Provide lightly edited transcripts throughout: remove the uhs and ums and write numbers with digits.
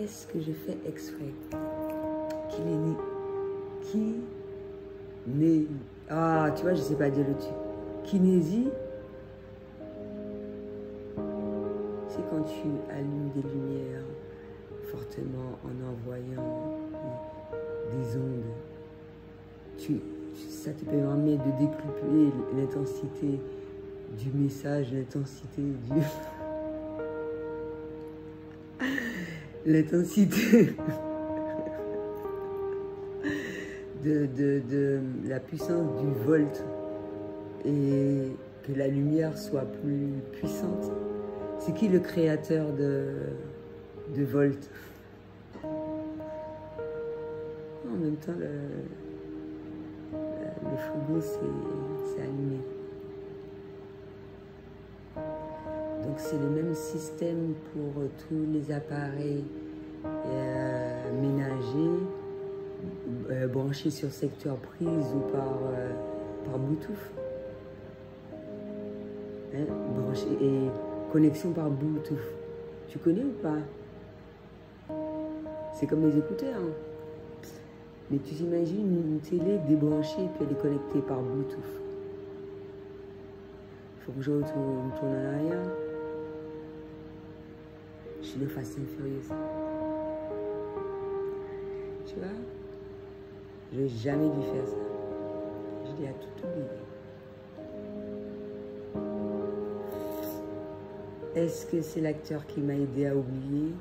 est-ce que je fais exprès? Ah, tu vois, je sais pas dire le truc. Kinésie, c'est quand tu allumes des lumières fortement en envoyant des ondes. Ça te permet de décupler l'intensité du message, l'intensité du... l'intensité de la puissance du volt et que la lumière soit plus puissante. C'est qui le créateur de volt? En même temps, le frigo, c'est allumé. Donc c'est le même système pour tous les appareils ménagers, branchés sur secteur prise ou par Bluetooth. Hein, et connexion par Bluetooth. Tu connais ou pas? C'est comme les écouteurs. Hein. Mais tu t'imagines une télé débranchée et puis elle est connectée par Bluetooth. Il faut que je retourne en arrière. Je suis le Fast and Furious. Tu vois? Je n'ai jamais dû faire ça. Je l'ai à tout oublié. Est-ce que c'est l'acteur qui m'a aidé à oublier?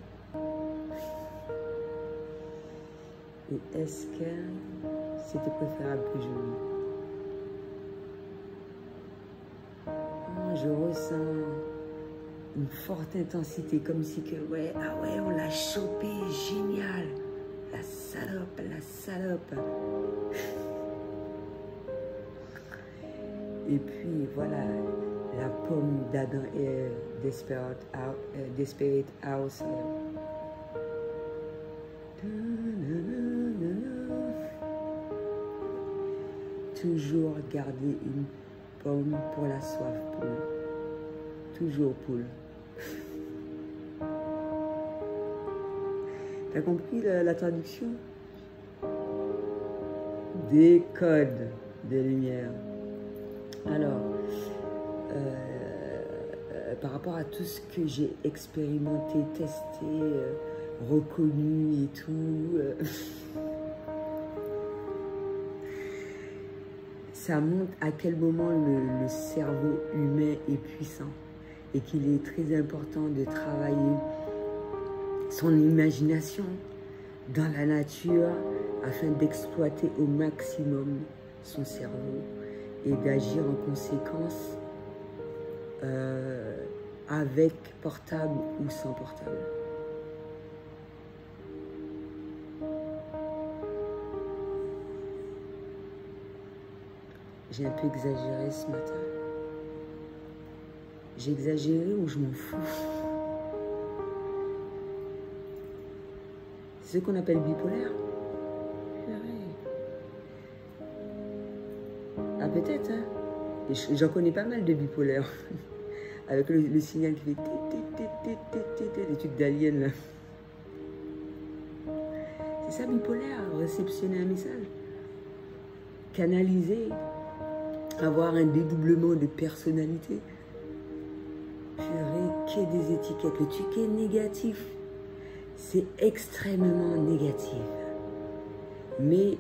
Et est-ce que c'était préférable que j'oublie? Je ressens une forte intensité, comme si que, ouais, ah ouais, on l'a chopé, génial. La salope, la salope. Et puis, voilà, la pomme d'Adam et Desperate House. Toujours garder une pomme pour la soif, poule. Toujours poule. T'as compris la traduction? Des codes des lumières. Alors, par rapport à tout ce que j'ai expérimenté, testé, reconnu et tout, ça montre à quel moment le cerveau humain est puissant et qu'il est très important de travailler son imagination dans la nature afin d'exploiter au maximum son cerveau et d'agir en conséquence avec portable ou sans portable. J'ai un peu exagéré ce matin. J'ai exagéré ou je m'en fous. C'est ce qu'on appelle bipolaire. Ah peut-être, hein. J'en connais pas mal de bipolaires. Avec le signal qui fait des trucs d'aliens là. C'est ça bipolaire, réceptionner un message. Canaliser. Avoir un dédoublement de personnalité. Purée, qu'est des étiquettes. Le truc est négatif. C'est extrêmement négatif. Mais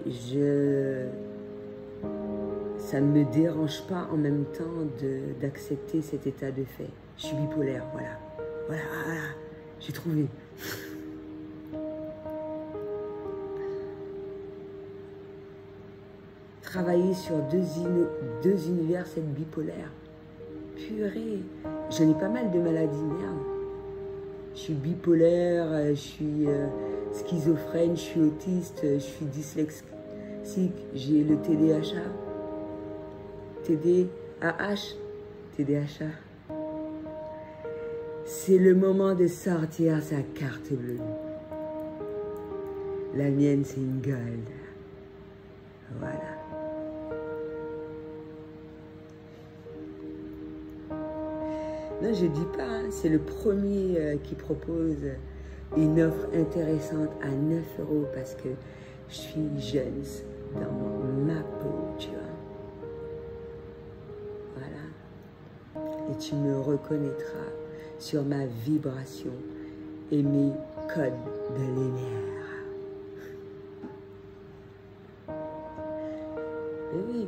ça ne me dérange pas en même temps d'accepter cet état de fait. Je suis bipolaire, voilà. Voilà, j'ai trouvé. Travailler sur deux univers, c'est bipolaire. Purée, j'en ai pas mal de maladies, merde. Je suis bipolaire, je suis schizophrène, je suis autiste, je suis dyslexique, j'ai le TDAH. TDAH. C'est le moment de sortir sa carte bleue. La mienne, c'est une gold. Voilà. Non, je dis pas, hein, c'est le premier qui propose une offre intéressante à 9 € parce que je suis jeune dans ma peau, tu vois. Voilà. Et tu me reconnaîtras sur ma vibration et mes codes de lumière. Et oui,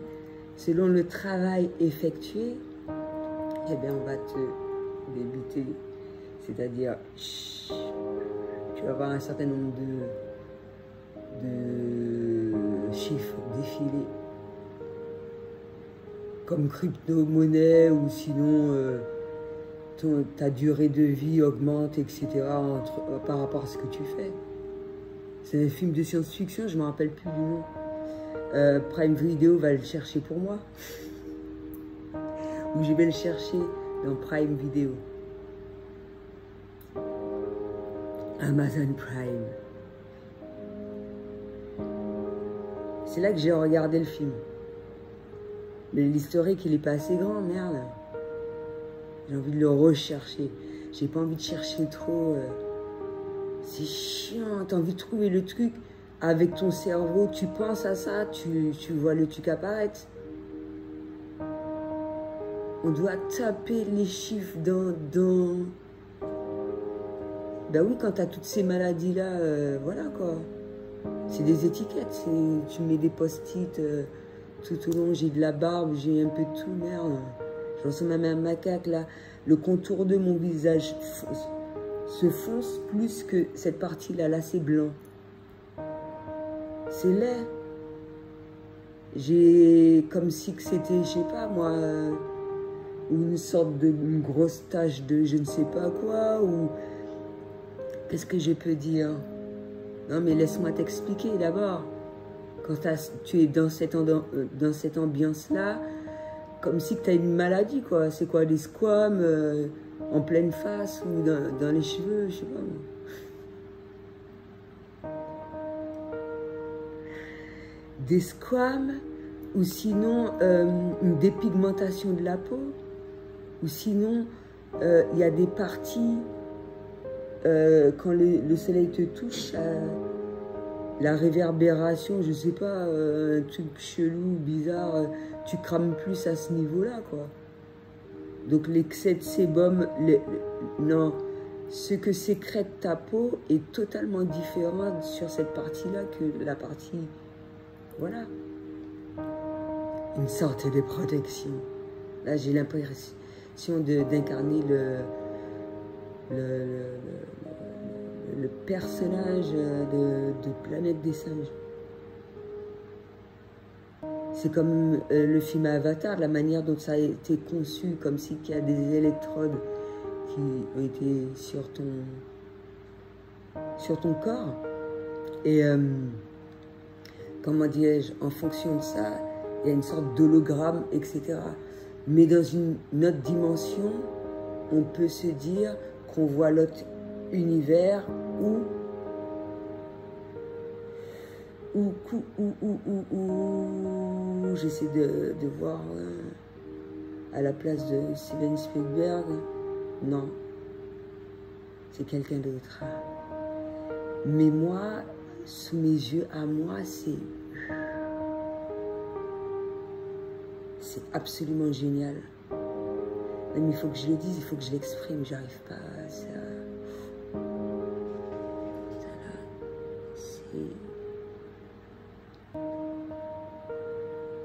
selon le travail effectué, eh bien, on va te débiter, c'est-à-dire, tu vas avoir un certain nombre de chiffres défilés, comme crypto-monnaie, ou sinon ta durée de vie augmente, etc. Par rapport à ce que tu fais. C'est un film de science-fiction, je ne me rappelle plus du nom. Prime Video va le chercher pour moi. Ou je vais le chercher dans Prime Video. Amazon Prime. C'est là que j'ai regardé le film. Mais l'historique, il n'est pas assez grand, merde. J'ai envie de le rechercher. J'ai pas envie de chercher trop. C'est chiant. T'as envie de trouver le truc avec ton cerveau. Tu penses à ça, tu vois le truc apparaître. On doit taper les chiffres dans... Ben oui, quand t'as toutes ces maladies-là, voilà quoi. C'est des étiquettes. Tu mets des post-it tout au long. J'ai de la barbe, j'ai un peu de tout, merde. Je ressemble même à un macaque là. Le contour de mon visage se fonce plus que cette partie-là. Là, c'est blanc. C'est laid. J'ai comme si que c'était, je sais pas moi, une sorte de grosse tache de je ne sais pas quoi. Ou qu'est-ce que je peux dire? Non, mais laisse-moi t'expliquer d'abord. Quand tu es dans cette ambiance-là, comme si tu as une maladie, quoi. C'est quoi, des squames en pleine face ou dans les cheveux, je sais pas moi. Des squames, ou sinon une dépigmentation de la peau, ou sinon il y a des parties, quand le soleil te touche, la réverbération, je sais pas, un truc chelou, bizarre, tu crames plus à ce niveau-là, quoi. Donc l'excès de sébum, non, ce que sécrète ta peau est totalement différent sur cette partie-là que la partie, voilà. Une sorte de protection. Là, j'ai l'impression d'incarner le personnage de Planète des Singes. C'est comme le film Avatar, la manière dont ça a été conçu, comme si il y a des électrodes qui ont été sur ton corps. Et comment dirais-je, en fonction de ça, il y a une sorte d'hologramme, etc. Mais dans une autre dimension, on peut se dire qu'on voit l'autre univers où j'essaie de voir à la place de Steven Spielberg. Non, c'est quelqu'un d'autre. Mais moi, sous mes yeux, à moi, c'est absolument génial. Mais il faut que je le dise, il faut que je l'exprime, j'arrive pas à ça.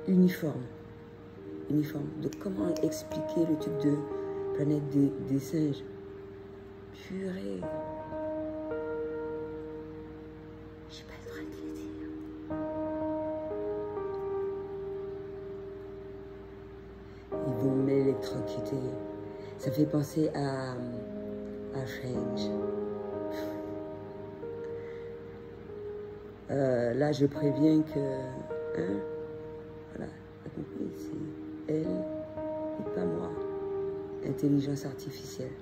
Uniforme. Donc comment expliquer le truc de Planète des Singes? Purée. J'ai pas le droit de le dire. Ils vont m'électrocuter. Ça fait penser à Strange. Là, je préviens que... Hein, voilà, t'as compris, c'est elle et pas moi. Intelligence artificielle.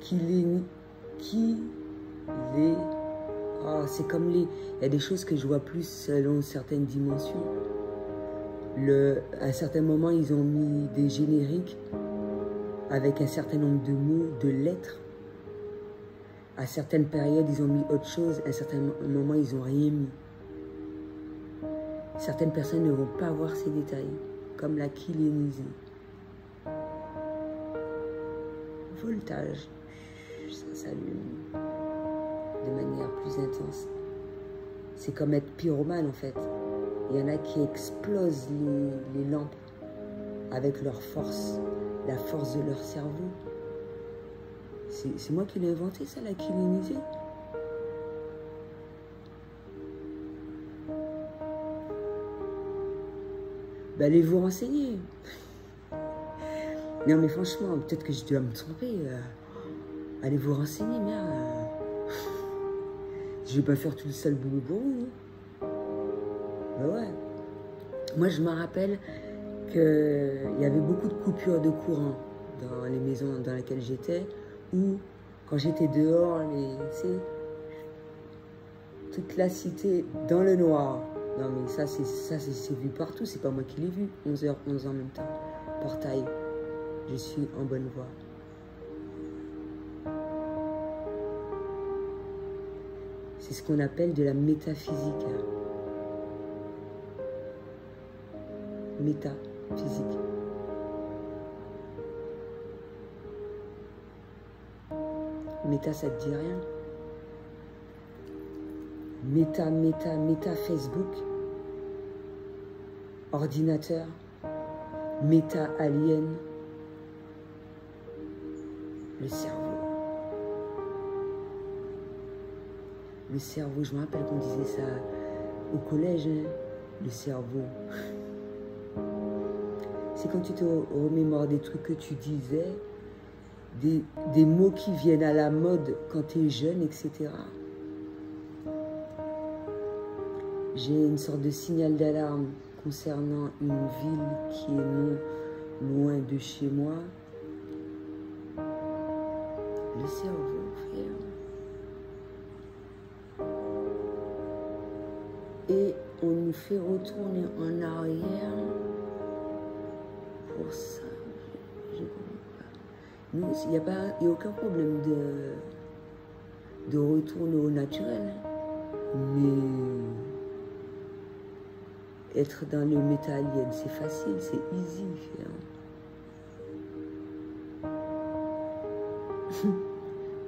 Qui les... Oh, c'est comme les... Il y a des choses que je vois plus selon certaines dimensions. À un certain moment, ils ont mis des génériques avec un certain nombre de mots, de lettres. À certaines périodes, ils ont mis autre chose. À certains moments, ils n'ont rien mis. Certaines personnes ne vont pas voir ces détails, comme la kylénisée. Voltage, ça s'allume de manière plus intense. C'est comme être pyromane en fait. Il y en a qui explosent les lampes avec leur force, la force de leur cerveau. C'est moi qui l'ai inventé ça, la kylénisée. Ben, allez vous renseigner. Non mais franchement, peut-être que je dois me tromper. Allez vous renseigner, merde. Je vais pas faire tout le sale boulot pour vous. Ben ouais. Moi je me rappelle qu'il y avait beaucoup de coupures de courant dans les maisons dans lesquelles j'étais, ou quand j'étais dehors, toute la cité dans le noir. Non mais ça c'est vu partout, c'est pas moi qui l'ai vu. 11h, 11 en même temps. Portail. Je suis en bonne voie. C'est ce qu'on appelle de la métaphysique. Métaphysique. Méta, ça te dit rien? Méta Facebook. Ordinateur. Méta alien. Le cerveau. Le cerveau, je me rappelle qu'on disait ça au collège, hein, le cerveau. C'est quand tu te remémores des trucs que tu disais, des mots qui viennent à la mode quand tu es jeune, etc. J'ai une sorte de signal d'alarme concernant une ville qui est non loin de chez moi. Le cerveau, frère. Et on nous fait retourner en arrière pour ça. Je comprends pas. Nous, il n'y a aucun problème de retourner au naturel. Mais être dans le métalien, c'est facile, c'est easy, frère.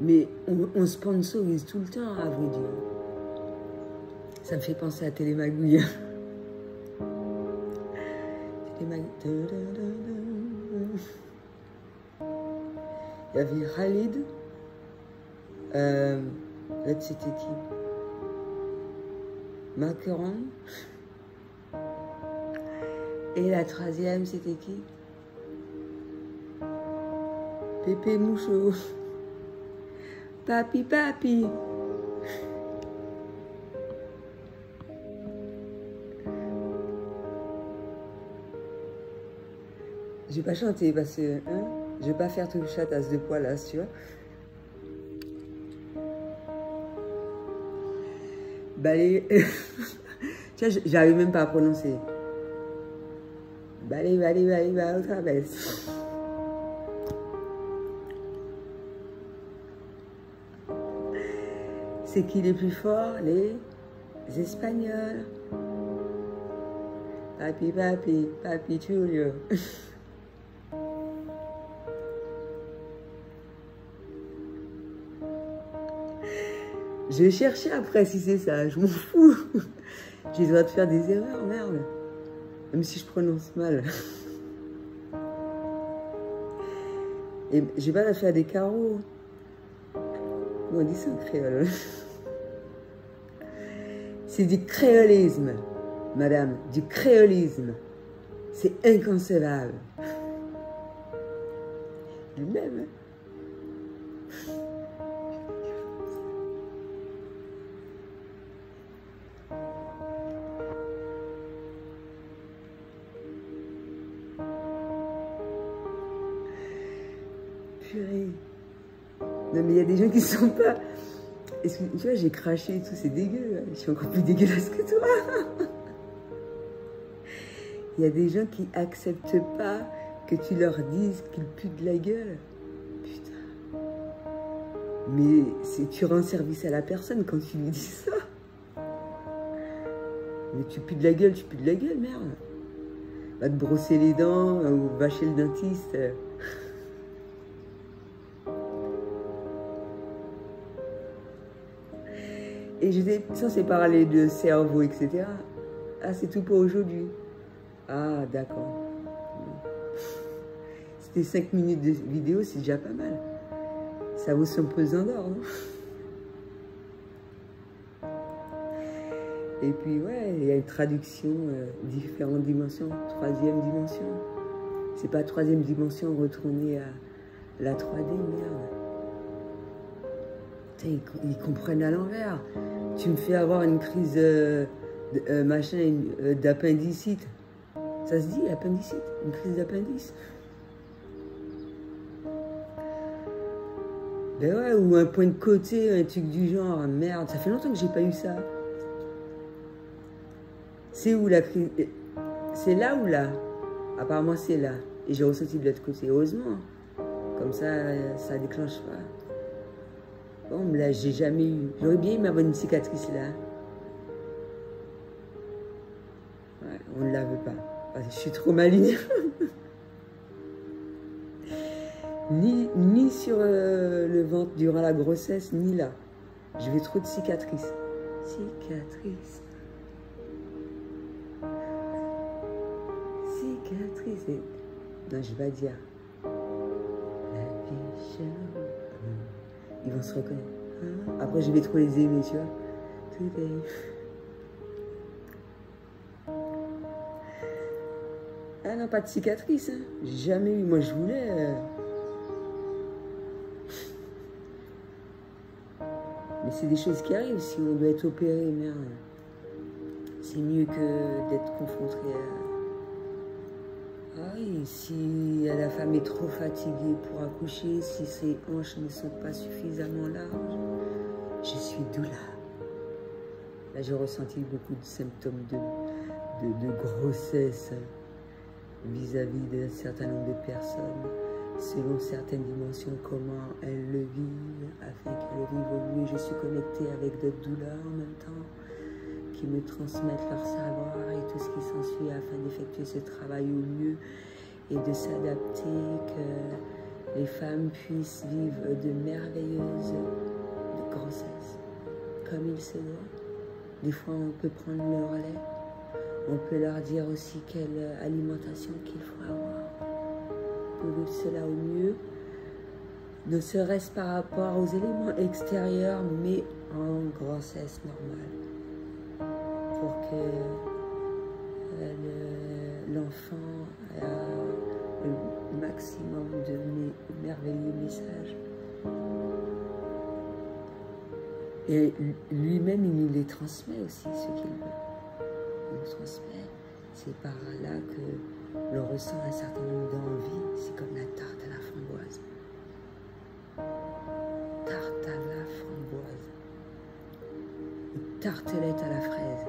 Mais on sponsorise tout le temps, à vrai dire. Ça me fait penser à Télémagouille. Il y avait Khalid. Là, c'était qui? Macron. Et la troisième, c'était qui? Pépé Mouchot. Papi, papi. Je vais pas chanter parce que je vais pas faire tout le chatasse de poil là, tu vois. Balai. Tu vois, j'arrive même pas à prononcer. Balai, balai, balai, balai, au travers. C'est qui les plus forts? Les Espagnols. Papi, papi, papi Julio. Je vais chercher après si c'est ça, je m'en fous. J'ai le droit de faire des erreurs, merde. Même si je prononce mal. Et j'ai pas à faire des carreaux. Comment on dit ça en créole? C'est du créolisme, madame, du créolisme. C'est inconcevable. Lui-même. Purée. Non mais il y a des gens qui sont pas... Est-ce que, tu vois, j'ai craché et tout, c'est dégueu. Je suis encore plus dégueulasse que toi. Il y a des gens qui acceptent pas que tu leur dises qu'ils puent de la gueule. Putain. Mais tu rends service à la personne quand tu lui dis ça. Mais tu pues de la gueule, merde. Va te brosser les dents ou va chez le dentiste. Et j'étais censée parler de cerveau, etc. Ah, c'est tout pour aujourd'hui. Ah, d'accord. C'était 5 minutes de vidéo, c'est déjà pas mal. Ça vaut son pesant d'or, non? Et puis, ouais, il y a une traduction, différentes dimensions, 3e dimension. C'est pas 3e dimension retourner à la 3D, merde. Putain, ils comprennent à l'envers. Tu me fais avoir une crise d'appendicite. Ça se dit, appendicite? Une crise d'appendice? Ben ouais, ou un point de côté, un truc du genre. Merde, ça fait longtemps que j'ai pas eu ça. C'est où la crise? C'est là ou là? Apparemment, c'est là. Et j'ai ressenti de l'autre côté. Heureusement. Comme ça déclenche pas. Bon, là, j'ai jamais eu. J'aurais bien aimé avoir une cicatrice là. Ouais, on ne la veut pas. Je suis trop maligne. ni sur le ventre durant la grossesse, ni là. Je vais trop de cicatrices. Cicatrices. Cicatrices. Non, je vais dire. La vie chère. Ils vont se reconnaître. Après, je vais trop les aimer, tu vois. Today. Ah non, pas de cicatrice. Hein. J'ai jamais eu. Moi, je voulais. Mais c'est des choses qui arrivent si on doit être opéré, merde. C'est mieux que d'être confronté à. Ah oui, si la femme est trop fatiguée pour accoucher, si ses hanches ne sont pas suffisamment larges, je suis doula. Là, j'ai ressenti beaucoup de symptômes de grossesse vis-à-vis d'un certain nombre de personnes, selon certaines dimensions, comment elles le vivent, afin qu'elles vivent au mieux. Je suis connectée avec d'autres doulas en même temps, qui me transmettent leur savoir et tout ce qui s'ensuit afin d'effectuer ce travail au mieux et de s'adapter, que les femmes puissent vivre de merveilleuses grossesses, comme il se doit. Des fois, on peut prendre le relais. On peut leur dire aussi quelle alimentation qu'il faut avoir pour vivre cela au mieux, ne serait-ce par rapport aux éléments extérieurs, mais en grossesse normale, pour que l'enfant ait le maximum de merveilleux messages. Et lui-même, il nous les transmet aussi, ce qu'il veut. Il nous transmet. C'est par là que l'on ressent un certain nombre d'envies. C'est comme la tarte à la framboise. Tarte à la framboise. Une tartelette à la fraise.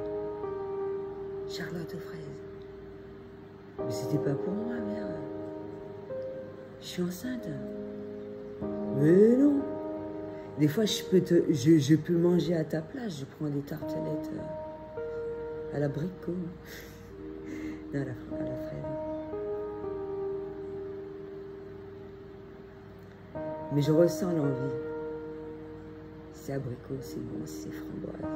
Charlotte aux fraises. Mais c'était pas pour moi, merde. Je suis enceinte. Mais non. Des fois, je peux manger à ta place. Je prends des tartelettes à l'abricot. Non, à la fraise. Mais je ressens l'envie. C'est abricot, c'est bon, c'est framboise.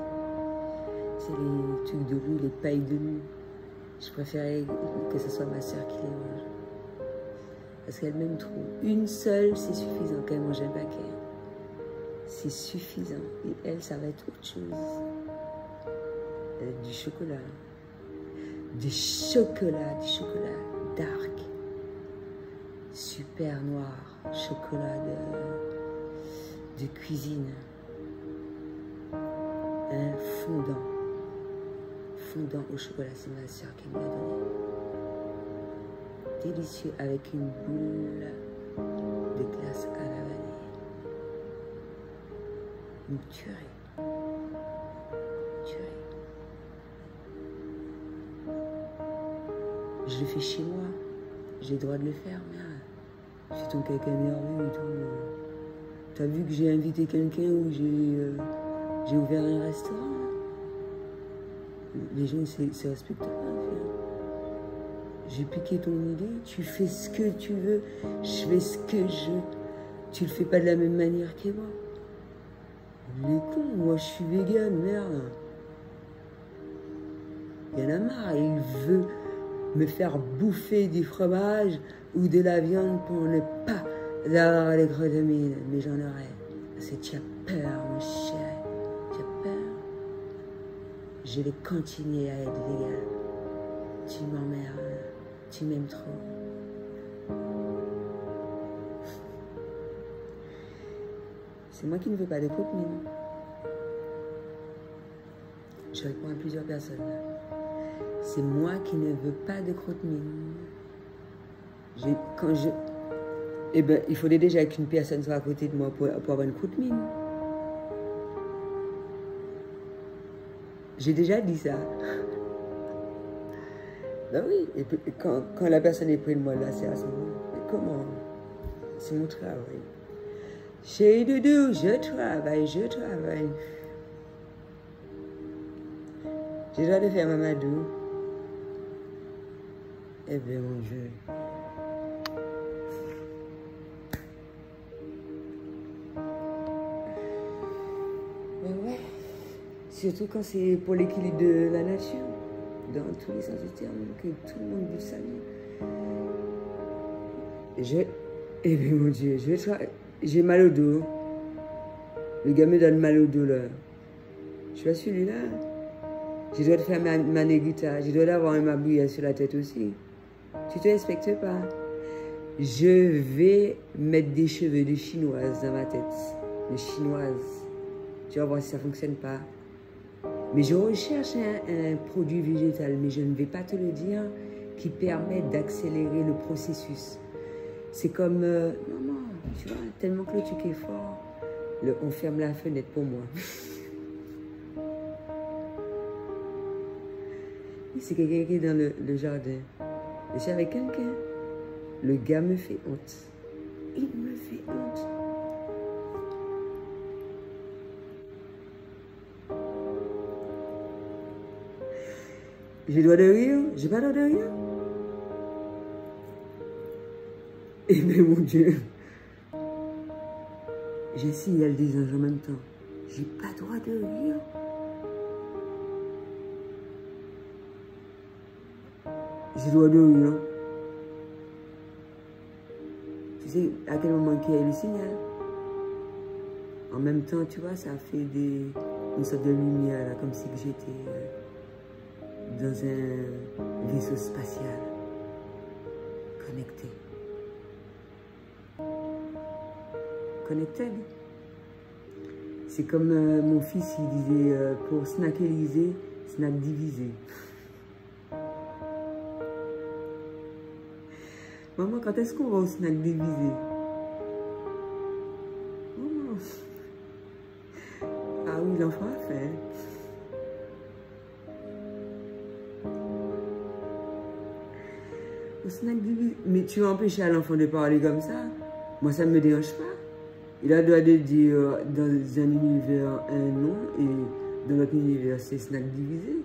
C'est les trucs de roux, les pailles de nuit. Je préférais que ce soit ma soeur qui les mange. Parce qu'elle m'aime trop. Une seule, c'est suffisant quand elle mange un paquet. C'est suffisant. Et elle, ça va être autre chose. Du chocolat. Du chocolat dark. Super noir. Chocolat de cuisine. Un fondant. Fondant au chocolat, c'est ma soeur qui me l'a donné. Délicieux avec une boule de glace à la vanille. Une tuerie. Je le fais chez moi. Je j'ai le droit de le faire, merde. Je suis ton caca nerveux et tout. T'as vu que j'ai invité quelqu'un ou j'ai ouvert un restaurant là? Les gens se respectent pas, j'ai piqué ton idée, tu fais ce que tu veux, je fais ce que je veux. Tu le fais pas de la même manière que moi. Il est con, moi je suis vegan, merde. Il y en a marre, il veut me faire bouffer du fromage ou de la viande pour ne pas avoir les gros de mine. Mais j'en aurais. Parce que tu as peur, mon chéri. Tu as peur. Je vais continuer à être vegan. Tu m'emmerdes. Tu m'aimes trop. C'est moi qui ne veux pas de croûte mine. Je réponds à plusieurs personnes. C'est moi qui ne veux pas de croûte mine. Eh ben, il faudrait déjà qu'une personne soit à côté de moi pour avoir une croûte mine. J'ai déjà dit ça. Ben oui, et puis, quand la personne est près de moi, là, c'est à ce moment. Mais comment? C'est mon travail. Chez Doudou, je travaille. J'ai le droit de faire Mamadou. Eh bien, mon Dieu. Ben ouais. Surtout quand c'est pour l'équilibre de la nature. Dans tous les sens du terme, que tout le monde veut savoir. Eh bien, mon Dieu, j'ai mal au dos. Le gars me donne mal au dos, là. Je suis à celui-là. Je dois faire ma négrita. Je dois avoir un mabouilla sur la tête aussi. Tu te respectes pas. Je vais mettre des cheveux de chinoise dans ma tête. De chinoise. Tu vas voir si ça ne fonctionne pas. Mais je recherche un produit végétal, mais je ne vais pas te le dire, qui permet d'accélérer le processus. C'est comme, maman, tu vois, tellement que le truc est fort, on ferme la fenêtre pour moi. C'est quelqu'un qui est dans le jardin. Je suis avec quelqu'un. Le gars me fait honte. Il me fait honte. J'ai le droit de rire? J'ai pas le droit de rire? Eh bien, mon Dieu. J'ai signalé des anges en même temps. J'ai pas le droit de rire. J'ai le droit de rire. Tu sais à quel moment qu'il y a le signal? En même temps, tu vois, ça fait une sorte de lumière, là, comme si j'étais dans un vaisseau spatial connecté. Connected. C'est comme mon fils, il disait, pour snackeliser, snack divisé. Maman, quand est-ce qu'on va au snack divisé? Maman. Ah oui, l'enfant a faim. Au snack divisé. Mais tu vas empêcher à l'enfant de parler comme ça? Moi, ça ne me dérange pas. Il a le droit de dire dans un univers un nom et dans l'autre univers, c'est snack divisé.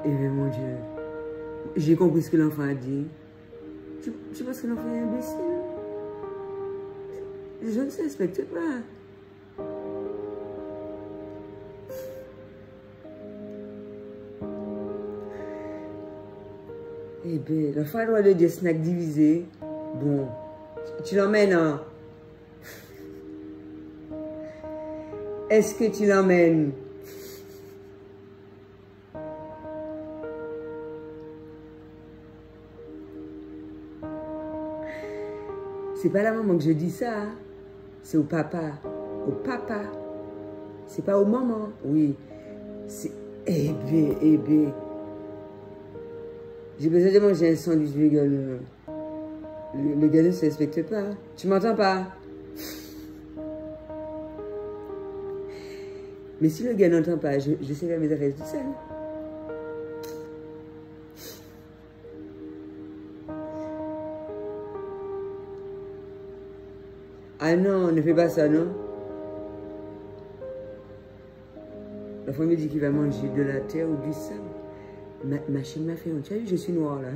Eh bien, mon Dieu. J'ai compris ce que l'enfant a dit. Tu penses que l'enfant est imbécile? Les gens ne se respectent pas. Eh bien, l'enfant a le droit de dire snack divisé. Bon, tu l'emmènes, hein? Est-ce que tu l'emmènes? C'est pas la maman que je dis ça, hein? C'est au papa. Au papa. C'est pas aux mamans. Oui. C'est... Eh bien. J'ai besoin de manger un sandwich vegan. Le gars ne se respecte pas. Tu m'entends pas? Mais si le gars n'entend pas, je sais faire mes affaires toute seule. Ah non, ne fais pas ça, non. La femme me dit qu'il va manger de la terre ou du sable. Ma chaîne m'a fait honte. Tu as vu, je suis noire là.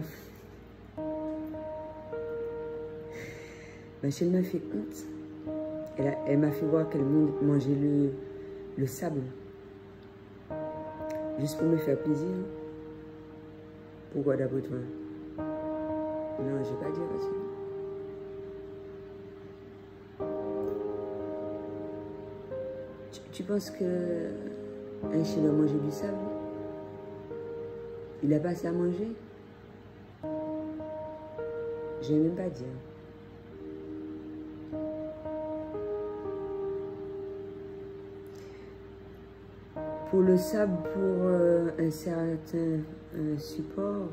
Ma chaîne m'a fait honte. Elle m'a fait voir qu'elle mangeait le sable. Juste pour me faire plaisir. Pourquoi d'après toi? Non, je ne vais pas dire ça. Tu penses que un chien doit manger du sable? Il n'a pas assez à manger? Je ne vais même pas dire. Pour le sable, pour un certain support,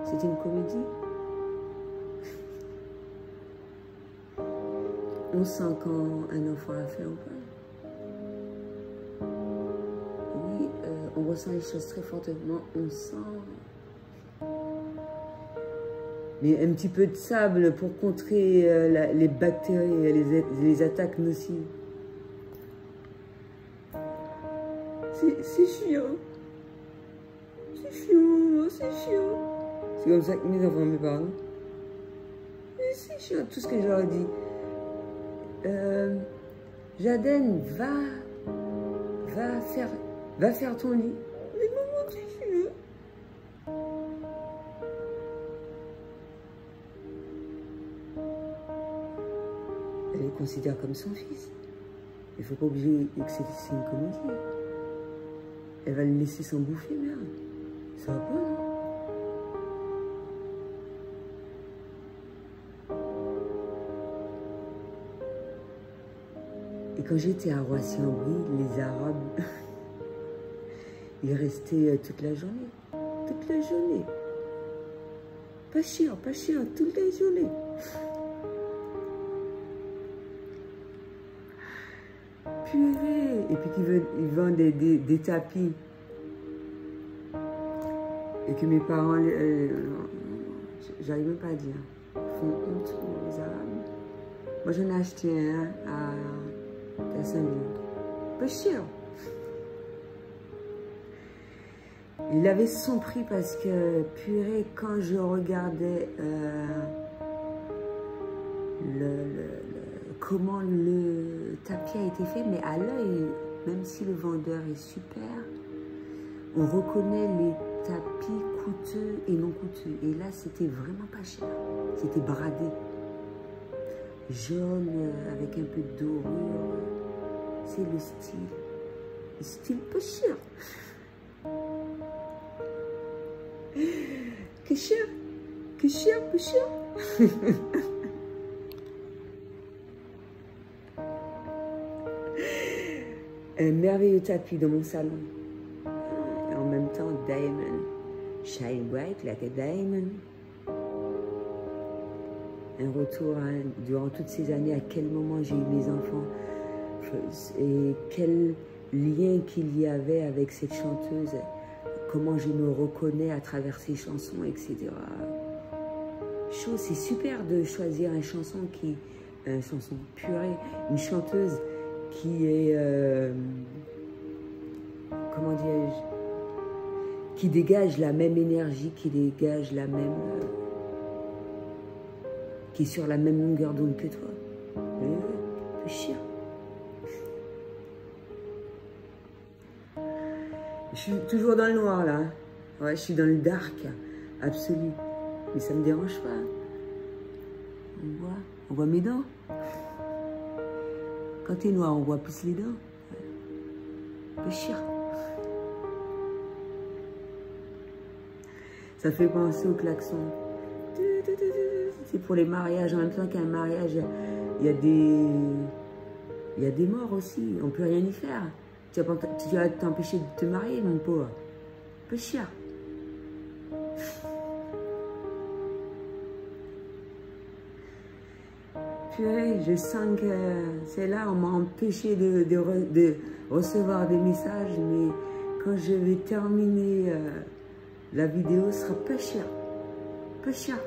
c'est une comédie. On sent quand un enfant a faim ou pas. Oui, on ressent les choses très fortement, on sent. Mais un petit peu de sable pour contrer les bactéries, les attaques nocives. C'est chiant. C'est chiant, c'est chiant. C'est comme ça que mes enfants me parlent. C'est chiant, tout ce que je leur dis. Jaden, va faire ton lit. Mais maman, c'est chiant. Elle le considère comme son fils. Il ne faut pas oublier que c'est une comédie. Elle va le laisser s'en bouffer, merde. Ça va pas, non? Et quand j'étais à Roissy-en-Brie, les Arabes, ils restaient toute la journée. Toute la journée. Pas cher, toute la journée. Purée. Et puis ils vendent des tapis. Et que mes parents, j'arrive même pas à dire, font honte aux Arabes. Moi, j'en ai acheté un à Saint-Louis. Pas cher. Il avait son prix parce que, purée, quand je regardais comment le tapis a été fait, mais à l'œil, même si le vendeur est super, on reconnaît les tapis coûteux et non coûteux. Et là, c'était vraiment pas cher. C'était bradé. Jaune, avec un peu de dorure. C'est le style. Le style pas cher. Que cher. Que cher, que cher. Un merveilleux tapis dans mon salon. Et en même temps, diamond. Shine bright like a diamond. Un retour durant toutes ces années, à quel moment j'ai eu mes enfants et quel lien qu'il y avait avec cette chanteuse, comment je me reconnais à travers ses chansons, etc. C'est super de choisir une chanson purée, une chanteuse qui est, comment dirais-je, qui dégage la même énergie, qui dégage la même, qui est sur la même longueur d'onde que toi. Le chien. Je suis toujours dans le noir là. Ouais, je suis dans le dark, absolu. Mais ça me dérange pas. On voit mes dents. Quand t'es noir, on voit plus les dents. Le chien. Ça fait penser au klaxon. C'est pour les mariages. En même temps qu'un mariage, il y a des morts aussi. On ne peut rien y faire. Tu vas t'empêcher de te marier, mon pauvre. Peu cher. Purée, je sens que c'est là, on m'a empêché de recevoir des messages, mais quand je vais terminer la vidéo, ce sera pas cher. Pas cher.